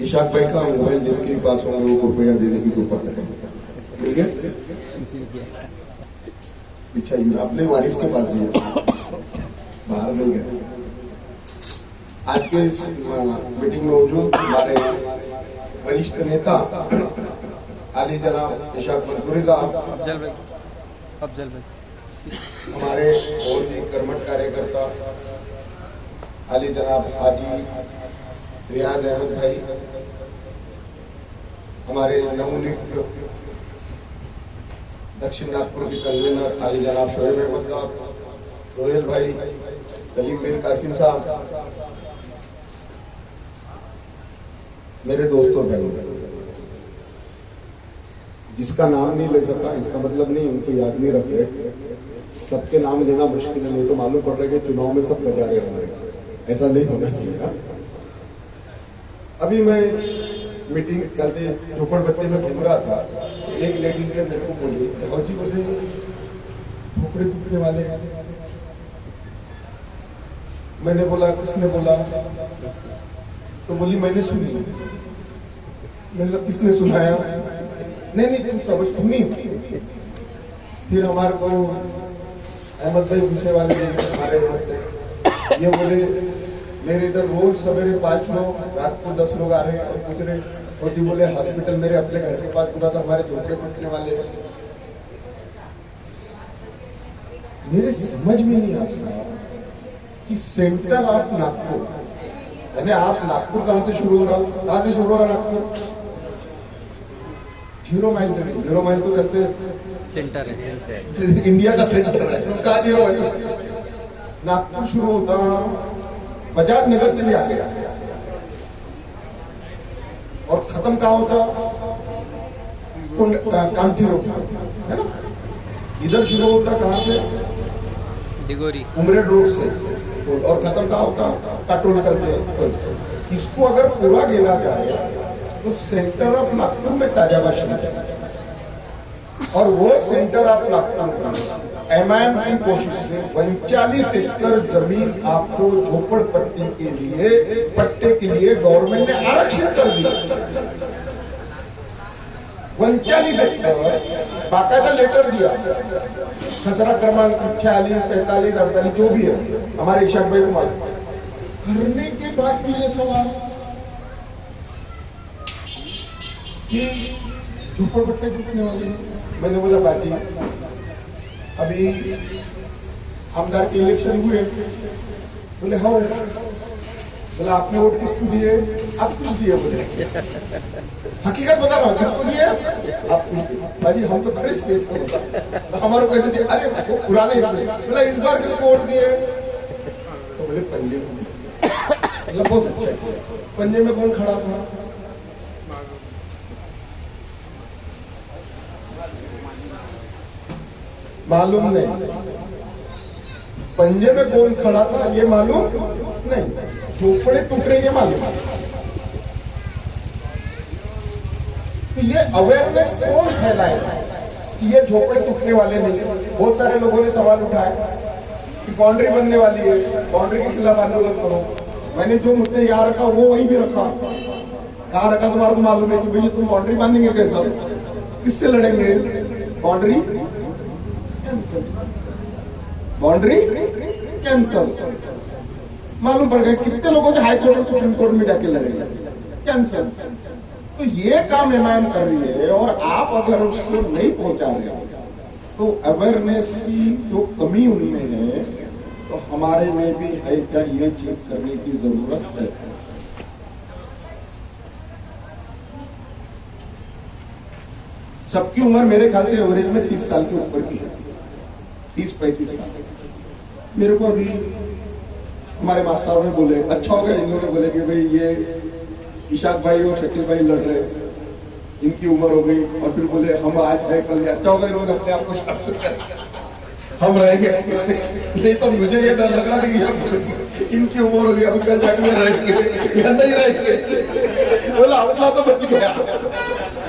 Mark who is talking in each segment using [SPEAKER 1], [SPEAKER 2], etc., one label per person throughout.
[SPEAKER 1] इशाक भाई का मोबाइल जिसके पास होंगे वो कृपया देने की कृपा करें। मिल गए? अच्छा, अपने वारिस के पास दिए, बाहर नहीं गए। आज के इस मीटिंग में मौजूद हमारे वरिष्ठ नेता आली जनाब इशाक मंसूरी साहब,
[SPEAKER 2] अफजल भाई,
[SPEAKER 1] हमारे बहुत ही कर्मठ कार्यकर्ता आली जनाब हाजी रियाज अहमद भाई, हमारे नवनियुक्त दक्षिण नागपुर के कन्वीनर आली जनाब शोएब अहमद साहब, सोहेल भाई, कलीम बिन कासिम साहब, मेरे दोस्तों भाई, जिसका नाम नहीं ले सका इसका मतलब नहीं उनको याद नहीं रख रहे। सबके नाम लेना मुश्किल है, नहीं तो मालूम पड़ रहा है कि चुनाव में सब बजा रहे हमारे, ऐसा नहीं होना चाहिए ना। अभी मैं मीटिंग करते झोपड़पट्टी में घूम रहा था, एक लेडीज ने मेरे को बोली, जाओ जी बोले झोपड़े टूटने वाले। मैंने बोला किसने बोला? तो बोली मैंने सुनी। मैंने बोला किसने सुनाया? नहीं तुम सब सुनी। फिर हमारे को अहमद भाई दूसरे वाले हमारे यहाँ से ये बोले, मेरे इधर रोज सवेरे 5 लोग, रात को 10 लोग आ रहे हैं और पूछ रहे, और जी बोले हॉस्पिटल मेरे अपने घर के पास पूरा था, हमारे झोपड़े टूटने वाले हैं। मेरे समझ में नहीं आता कि सेंटर ऑफ नागपुर, यानी आप नागपुर कहां से शुरू हो रहा? कहां से शुरू हो रहा नागपुर? 0 माइल से नहीं, 0 माइल तो कहते
[SPEAKER 2] सेंटर है,
[SPEAKER 1] इंडिया का सेंटर है, तो कहा 0 माइल? नागपुर शुरू होता बजाज नगर से भी आ गया और खत्म कहां होता? कांठी रोड, है ना? इधर शुरू होता कहां से?
[SPEAKER 2] डिगोरी,
[SPEAKER 1] उमरेड रोड से, और खत्म कहां होता? काटोल करके। इसको अगर पूरा गिना जाए तो सेंटर ऑफ नागपुर में ताजाबाद है, और वो सेंटर ऑफ नागपुर एमआईएम की कोशिश से 39 एकड़ जमीन आपको झोपड़पट्टी के लिए, पट्टे के लिए गवर्नमेंट ने आरक्षित कर दिया। 39 एकड़ बाकायदा लेटर दिया, खसरा क्रमांक 46, 47, 48 जो भी है, हमारे इशाक भाई को मालूम। करने के बाद भी ये सवाल कि झोपड़पट्टे टूटने वाले हैं। मैंने बोला बाजी, अभी आमदार के इलेक्शन हुए? बोले हाँ। बोला आपने वोट किसको दिए? आप कुछ दिए? बोले हकीकत बता रहा हूँ, किसको दिए? आप कुछ दिए। बाजी हम तो खड़े स्टेज पर, तो हमारे को कैसे दिए? अरे वो पुराने बोला इस बार किसको वोट दिए? तो बोले पंजे को दिए। मतलब बहुत अच्छा किया। पंजे में कौन खड़ा था? मालूम नहीं। पंजे में कौन खड़ा था ये मालूम नहीं, झोपड़े टूट रहे ये मालूम। तो ये अवेयरनेस कौन फैलाएगा कि ये झोपड़े टूटने वाले नहीं? बहुत सारे लोगों ने सवाल उठाया कि बाउंड्री बनने वाली है, बाउंड्री के खिलाफ आंदोलन करो। मैंने जो मुद्दे यहाँ रखा वो वहीं भी रखा। कहाँ रखा तुम्हारे को मालूम है कि भैया तुम बाउंड्री बांधेंगे कैसा? किससे लड़ेंगे? Boundary boundary cancel. मालूम पड़ गया कितने लोगों से हाई कोर्ट और सुप्रीम कोर्ट में जाके लड़ेंगे, कैंसल। तो ये काम एमआईएम कर रही है, और आप अगर उसको नहीं पहुंचा रहे हो तो अवेयरनेस की जो कमी उनमें है, तो हमारे में भी है क्या, ये चेक करने की जरूरत है। सबकी उम्र मेरे ख्याल से एवरेज में 30 साल से ऊपर की है, 30-35 साल। मेरे को अभी हमारे मास्टर साहब ने बोले, अच्छा हो गया इन्होंने बोले कि भाई ये इशाक भाई और शकील भाई लड़ रहे, इनकी उम्र हो गई, और फिर बोले हम आज है कल। अच्छा होगा इन्होंने अपने आप को शामिल कर, हम रहेंगे। नहीं तो मुझे ये डर लग रहा था कि इनकी उम्र हो गई, अब कल जाके रहेंगे या नहीं रहेंगे। बोला हमला तो बच गया,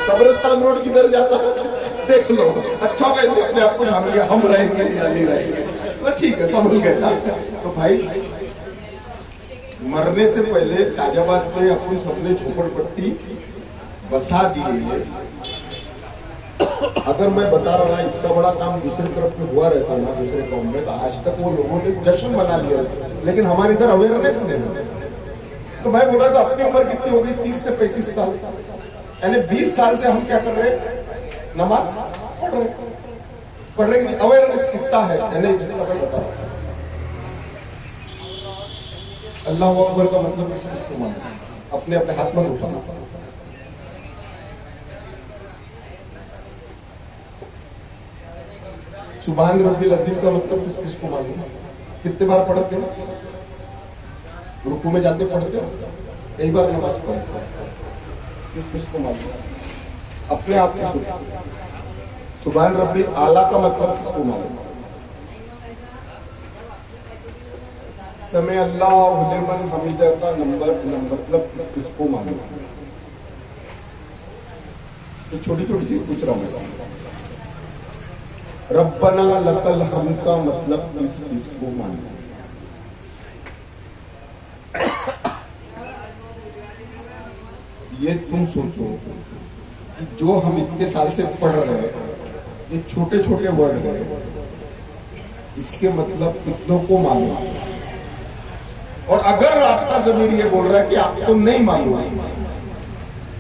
[SPEAKER 1] कब्रिस्तान रोड किधर जाता देख लो। अच्छा होगा इन्होंने अपने आप को शामिल किया, हम रहेंगे या नहीं रहेंगे। तो ठीक है, समझ गए। तो भाई मरने से पहले गाजियाबाद में अपन सबने झोपड़पट्टी बसा दी है। अगर मैं बता रहा ना इतना बड़ा काम दूसरी तरफ में हुआ रहता ना दूसरे गांव में, तो आज तक वो लोगों ने जश्न मना लिया, लेकिन हमारे इधर अवेयरनेस नहीं है। तो मैं बोल रहा था अपनी उम्र कितनी हो गई, 30 से 35 साल, यानी 20 साल से हम क्या कर रहे हैं, नमाज पढ़ रहे अवेयरनेस कितना है, यानी जितना मैं बता रहा हूं। अल्लाह अकबर का मतलब किसको मानना, अपने अपने हाथ में उठाना। सुभान रब्बिल अज़ीम का मतलब किसको मालूम, कितने बार पढ़ते हैं, रुकू में जाते पढ़ते, कई बार नमाज पढ़ते, किसको मालूम, अपने आप से सोचो। सुभान रब्बिल आला का मतलब किसको मालूम, समय अल्लाह लिमन हमीदा का नंबर मतलब किसको मालूम। तो छोटी छोटी चीज पूछ रहा हूं मैं। रब्बना लकल हम का मतलब किसको मालूम। ये तुम सोचो कि जो हम इतने साल से पढ़ रहे हैं, ये छोटे छोटे वर्ड हैं, इसके मतलब कितनों को मालूम है। और अगर आपका ज़मीर ये बोल रहा है कि आपको नहीं मालूम,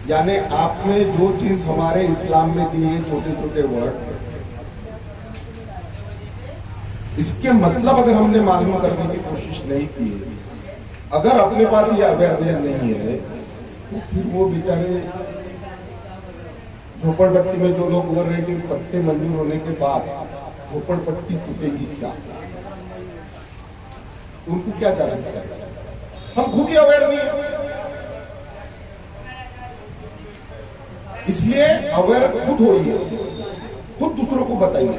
[SPEAKER 1] यानी आपने जो चीज हमारे इस्लाम में दी है छोटे छोटे वर्ड, इसके मतलब अगर हमने मालूम करने की कोशिश नहीं की, अगर अपने पास ये अवेयरनेस नहीं है, तो फिर वो बेचारे झोपड़पट्टी में जो लोग बोल रहे हैं कि पट्टे मंजूर होने के बाद झोपड़पट्टी टूटेगी क्या, उनको क्या जाना चाहिए। हम खुद ही अवेयर नहीं है, इसलिए अवेयर खुद होइए, खुद दूसरों को बताइए।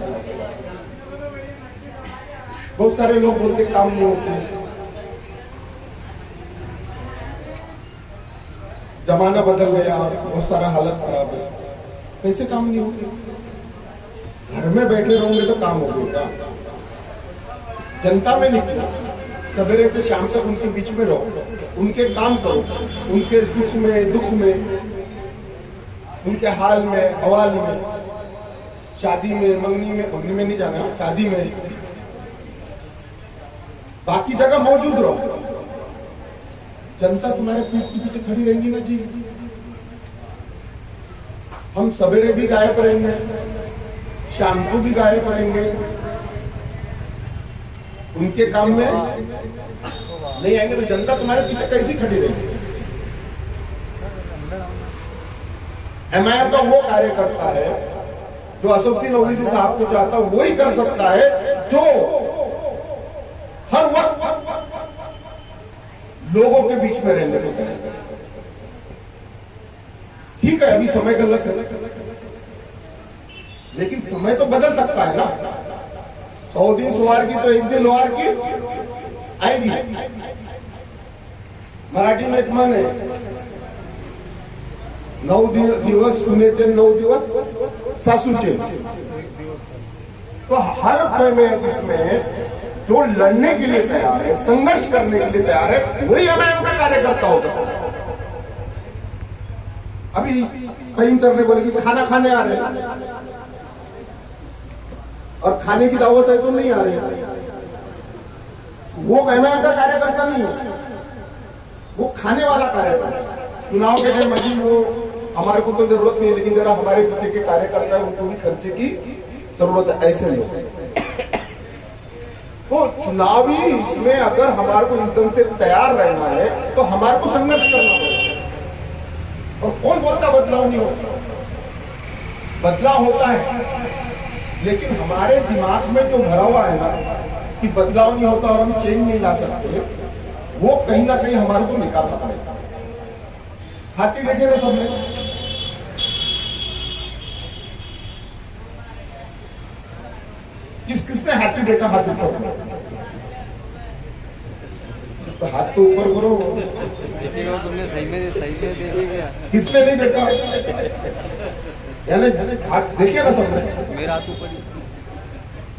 [SPEAKER 1] बहुत सारे लोग बोलते काम नहीं होते, जमाना बदल गया, बहुत सारा हालत खराब है, कैसे काम नहीं होते। घर में बैठे रहोगे तो काम होगा, जनता में निकलो, सवेरे से शाम तक उनके बीच में रहो, उनके काम करो, उनके सुख में दुख में, उनके हाल में हवाल में, शादी में मंगनी में नहीं जाना, शादी में, बाकी जगह मौजूद रहो। जनता तुम्हारे पीठ के पीछे खड़ी रहेगी ना जी। हम सवेरे भी गायब रहेंगे, शाम को भी गायब रहेंगे, उनके काम में नहीं आएंगे तो जनता तुम्हारे पीछे कैसी खड़ी रहेगी। एमआईएम का वो कार्य करता है जो असदुद्दीन ओवैसी साहब को चाहता है, वही कर सकता है जो हर वक्त लोगों के बीच में रहने को तैयार है। ठीक है, अभी समय गलत है, लेकिन समय तो बदल सकता है ना। 100 दिन सुवार की तो एक दिन लोहार की आएगी। मराठी में एक मन है, 9 दिवस सुनेचे, 9 दिवस सासूचे। तो हर में इसमें जो लड़ने के लिए तैयार है, संघर्ष करने के लिए तैयार है, वही एमआईएम का कार्यकर्ता हो सकता है। अभी फहीम सर ने बोले कि खाना खाने आ रहे हैं और खाने की दावत है तो नहीं आ रहे हैं, वो एमआईएम का कार्यकर्ता नहीं है, वो खाने वाला कार्यकर्ता। चुनाव के टाइम अभी वो हमारे को तो जरूरत नहीं है, लेकिन जरा हमारे पीछे के कार्यकर्ता है उनको भी खर्चे की जरूरत है। ऐसे लोग तो चुनावी इसमें अगर हमारे को इस ढंग से तैयार रहना है तो हमारे को संघर्ष करना पड़ेगा। और कौन बोलता बदलाव नहीं होता, बदलाव होता है, लेकिन हमारे दिमाग में जो भरा हुआ है ना कि बदलाव नहीं होता और हम चेंज नहीं ला सकते, वो कहीं ना कहीं हमारे को निकालना पड़ेगा। हाथी देखे ना सबने, किसने हाथी देखा, हाथ ऊपर, तो हाथ तो ऊपर करो।
[SPEAKER 2] तुमने सही में देखी क्या?
[SPEAKER 1] किसने नहीं देखा, यानी हाथ देखिए ना सबने।
[SPEAKER 2] मेरा हाथ ऊपर।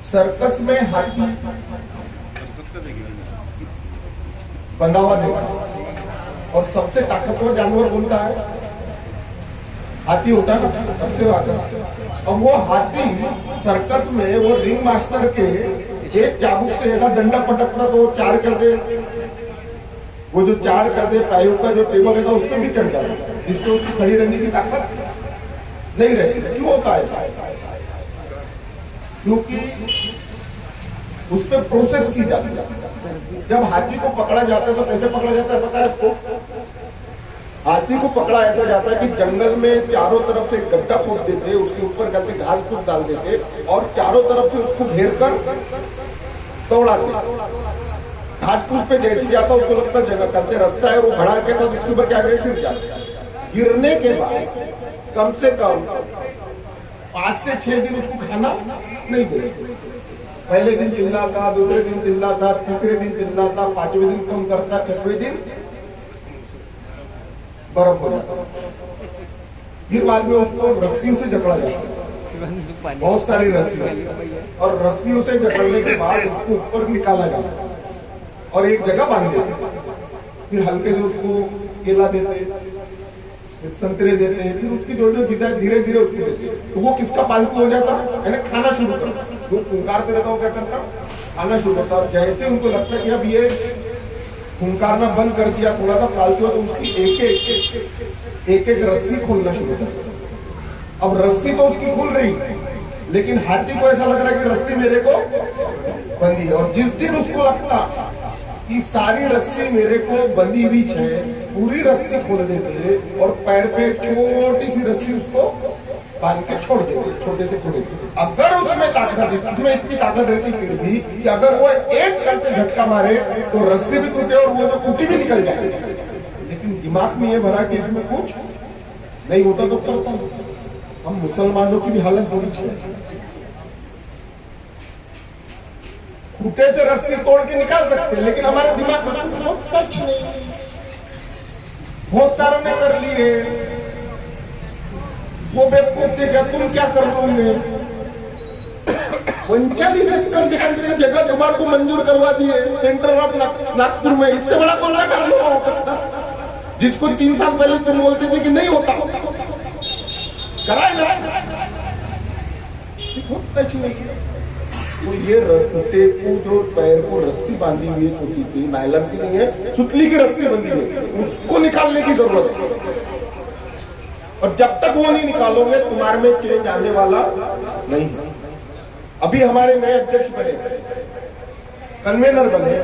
[SPEAKER 1] सर्कस में हाथी बंधा हुआ देखा। और सबसे ताकतवर जानवर बोलता है हाथी होता है ना, सबसे ताकत। और वो हाथी सर्कस में वो रिंग मास्टर के एक चाबुक से ऐसा डंडा पटकता तो वो 4 कर दे, वो जो 4 कर दे पायों का जो टेबल रहता उस पर भी चढ़ जाता, जिसपे उसकी खड़ी रहने की ताकत नहीं रहती। क्यों होता है ऐसा? क्योंकि उस पर प्रोसेस की जाती है। जब हाथी को पकड़ा जाता है तो कैसे पकड़ा जाता है पता है आपको? हाथी को पकड़ा ऐसा जाता है कि जंगल में चारों तरफ से एक गड्ढा खोद देते, उसके ऊपर गलते घास फूस डाल देते और चारों तरफ से उसको घेर कर दौड़ाते। घास फूस पे जैसे जाता उसको लगता जगह चलते रास्ता है, वो भड़ा के साथ उसके ऊपर क्या गिर जाता। गिरने के बाद कम से कम 5 से 6 दिन उसको खाना नहीं दे। पहले दिन चिल्लाता, दूसरे दिन चिल्लाता, तीसरे दिन चिल्लाता, 5वें दिन कम करता, 6वें दिन बर्फ हो जाता। फिर बाद में उसको रस्सियों से जकड़ा जाता, बहुत सारी रस्सियों, और रस्सियों से जकड़ने के बाद उसको ऊपर निकाला जाता और एक जगह बांध देते। फिर हल्के से उसको केला देते, फिर संतरे देते हैं, फिर उसकी जो जो चीजें धीरे धीरे उसको देते। तो वो किसका पालतू हो जाता है ना, खाना शुरू करता। जो फुंकारते रहता वो क्या करता, खाना शुरू करता। और जैसे उनको लगता है कि अब ये फुंकारना बंद कर दिया, थोड़ा सा पालतू है, तो उसकी एक एक रस्सी खोलना शुरू करता। अब रस्सी तो उसकी खुल रही, लेकिन हाथी को ऐसा लग रहा है कि रस्सी मेरे को बंधी है। और जिस दिन उसको लगता कि सारी रस्सी मेरे को बंधी हुई है, पूरी रस्सी खोल देते और पैर पे छोटी सी रस्सी उसको बांध के छोड़ देते, छोटे से थोड़े। अगर उसमें ताकत, उसमें इतनी ताकत रहती फिर भी कि अगर वो एक करते झटका मारे तो रस्सी भी टूटे और वो जो कुटी भी निकल जाए। लेकिन दिमाग में ये भरा कि इसमें कुछ नहीं होता तो करता। हम मुसलमानों की भी हालत बुरी है। खूटे से रस्सी तोड़ के निकाल सकते हैं, लेकिन हमारे दिमाग में कुछ नहीं। बहुत सारों ने कर ली है। वो बेवकूफ थे क्या, तुम क्या कर लोगे? 39 एकड़ जगह तुम्हारे को मंजूर करवा दी है सेंट्रल ऑफ नागपुर में। इससे बड़ा कौन ना कर लो, जिसको 3 साल पहले तुम बोलते थे कि नहीं होता, कराए ना। कुछ नहीं। तो ये खूटे को जो पैर को रस्सी बांधी हुई है, छोटी सी नायलॉन की नहीं है, सुतली की रस्सी बंधी हुई है, उसको निकालने की जरूरत है। और जब तक वो नहीं निकालोगे तुम्हारे में चेंज आने वाला नहीं है। अभी हमारे नए अध्यक्ष बने, कन्वेनर बने,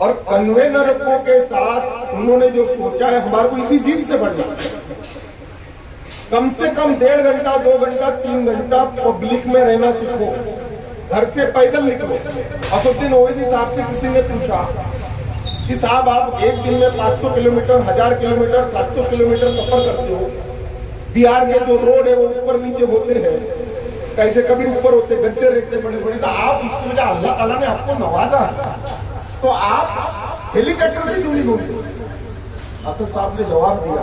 [SPEAKER 1] और कन्वेनर को के साथ उन्होंने जो सोचा है, हमारे को इसी जीत से बढ़ना। कम से कम 1.5 घंटा, 2 घंटा, 3 घंटा पब्लिक में रहना सीखो। घर से पैदल निकलो। असुद्दीन ओवैसी साहब से किसी ने पूछा कि साहब आप एक दिन में 500 किलोमीटर, 1000 किलोमीटर, 700 किलोमीटर सफर करते हो, बिहार के जो रोड है वो ऊपर नीचे होते हैं, कैसे कभी ऊपर होते, गड्ढे रहते बड़े बड़े, तो आप उसकी वजह अल्लाह ताला ने आपको नवाजा, तो आप हेलीकॉप्टर से क्यों नहीं घूमते? असद साहब ने जवाब दिया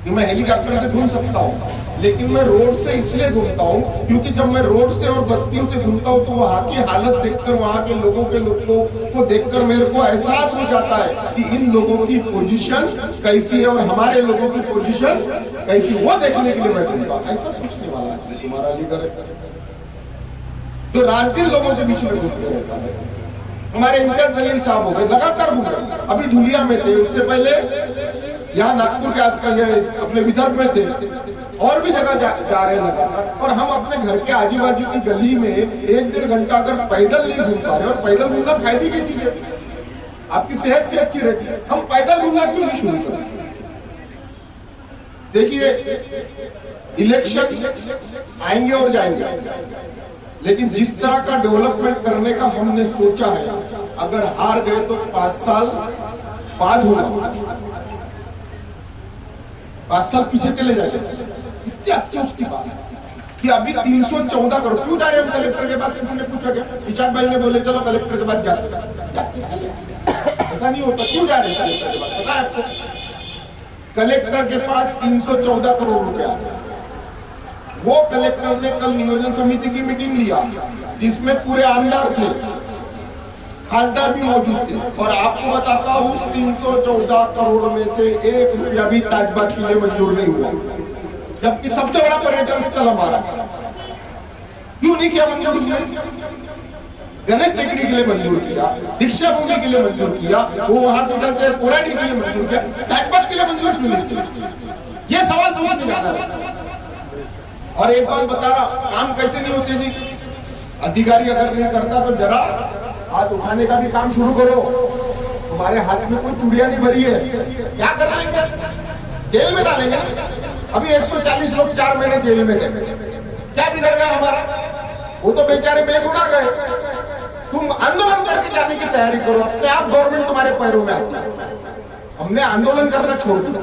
[SPEAKER 1] कि मैं हेलीकॉप्टर से घूम सकता हूँ, लेकिन मैं रोड से इसलिए घूमता हूँ क्योंकि जब मैं रोड से और बस्तियों से घूमता हूँ तो वहाँ की हालत देखकर, वहाँ के लोगों को देखकर मेरे को एहसास हो जाता है कि इन लोगों की पोजीशन कैसी है और हमारे लोगों की पोजीशन कैसी, वो देखने के लिए मैं घूमता। ऐसा सोचने वाला है तुम्हारा लीडर है जो रात दिन लोगों के बीच में घूमते रहता है। हमारे इम्तियाज जलील साहब हो गए, लगातार घूम रहे, अभी धुलिया में थे, उससे पहले यहाँ नागपुर के आसपास अपने विदर्भ में थे, और भी जगह जा रहे लगातार। और हम अपने घर के आजू बाजू की गली में 1-1.5 घंटा अगर पैदल नहीं घूम पा रहे, और पैदल घूमना फायदे की चीज है, आपकी सेहत भी अच्छी रहती है, हम पैदल घूमना क्यों नहीं शुरू करें? देखिए इलेक्शन आएंगे और जाएंगे, लेकिन जिस तरह का डेवलपमेंट करने का हमने सोचा है, अगर हार गए तो 5 साल बाद होगा, 5 साल पीछे चले जाएंगे। इतने अफसोस की बात है कि अभी 314 करोड़ क्यों जा रहे हैं हम कलेक्टर के पास? किसी ने पूछा क्या? इचाक भाई ने बोले चलो कलेक्टर के पास जाते चले, ऐसा नहीं होता। क्यों जा रहे हैं कलेक्टर के पास? पता है आपको? कलेक्टर के पास 314 करोड़ रुपया, वो कलेक्टर ने कल नियोजन समिति की मीटिंग लिया जिसमें पूरे आमदार थे, खासदार भी मौजूद थे। और आपको बताता हूं उस 314 करोड़ में से 1 रुपया भी ताजबाग के लिए मंजूर नहीं हुआ, जबकि सबसे बड़ा पर्यटन स्थल हमारा। क्यों नहीं किया मंजूर उसने? गणेश टेकरी के लिए मंजूर किया, दीक्षा भूमि के लिए मंजूर किया, वो वहां पे चलते हैं कोराडी के लिए मंजूर किया, ताजबाग के लिए मंजूर क्यों नहीं किया? ये सवाल पूछने जाना है। और एक बात बता रहा, काम कैसे नहीं होते जी? अधिकारी अगर नहीं करता तो जरा हाथ उठाने का भी काम शुरू करो। तुम्हारे हाथ में कोई चूड़ियां नहीं भरी है, क्या कर लेंगे? जेल में डालेंगे। अभी 140 लोग 4 महीने जेल में गए, क्या बिगड़ गया हमारा? वो तो बेचारे बेगुनाह गए। तुम आंदोलन करके जाने की तैयारी करो, अपने आप गवर्नमेंट तुम्हारे पैरों में आती है। हमने आंदोलन करना छोड़ दिया,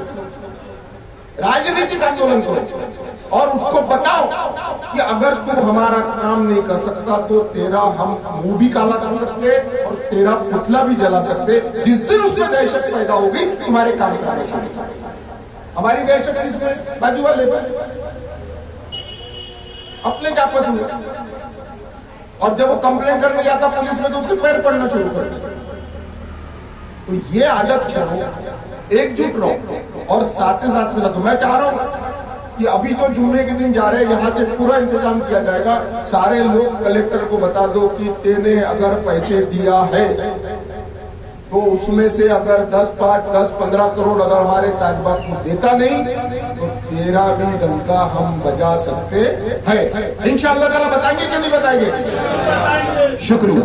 [SPEAKER 1] राजनीतिक आंदोलन करो और उसको बताओ कि अगर तू हमारा काम नहीं कर सकता तो तेरा हम मुंह भी काला कर सकते और तेरा पुतला भी जला सकते। जिस दिन उसमें दहशत पैदा होगी तुम्हारे काम करना शुरू। हमारी दहशत किसमें? बाजू वाले अपने आपस में। और जब वो कंप्लेन करने जाता पुलिस में तो उसके पैर पड़ना शुरू कर देता। तो ये आदत छोड़ो, एकजुट रहो और साथ ही साथ में। तो मैं चाह रहा हूं कि अभी तो जुम्मे के दिन जा रहे हैं, यहां से पूरा इंतजाम किया जाएगा। सारे लोग कलेक्टर को बता दो कि तेने अगर पैसे दिया है तो उसमें से अगर 10-15 करोड़ अगर हमारे ताजबाग को देता नहीं तो तेरा भी डंका हम बजा सकते हैं। इंशाअल्लाह ताला बताएंगे कि नहीं बताएंगे? शुक्रिया।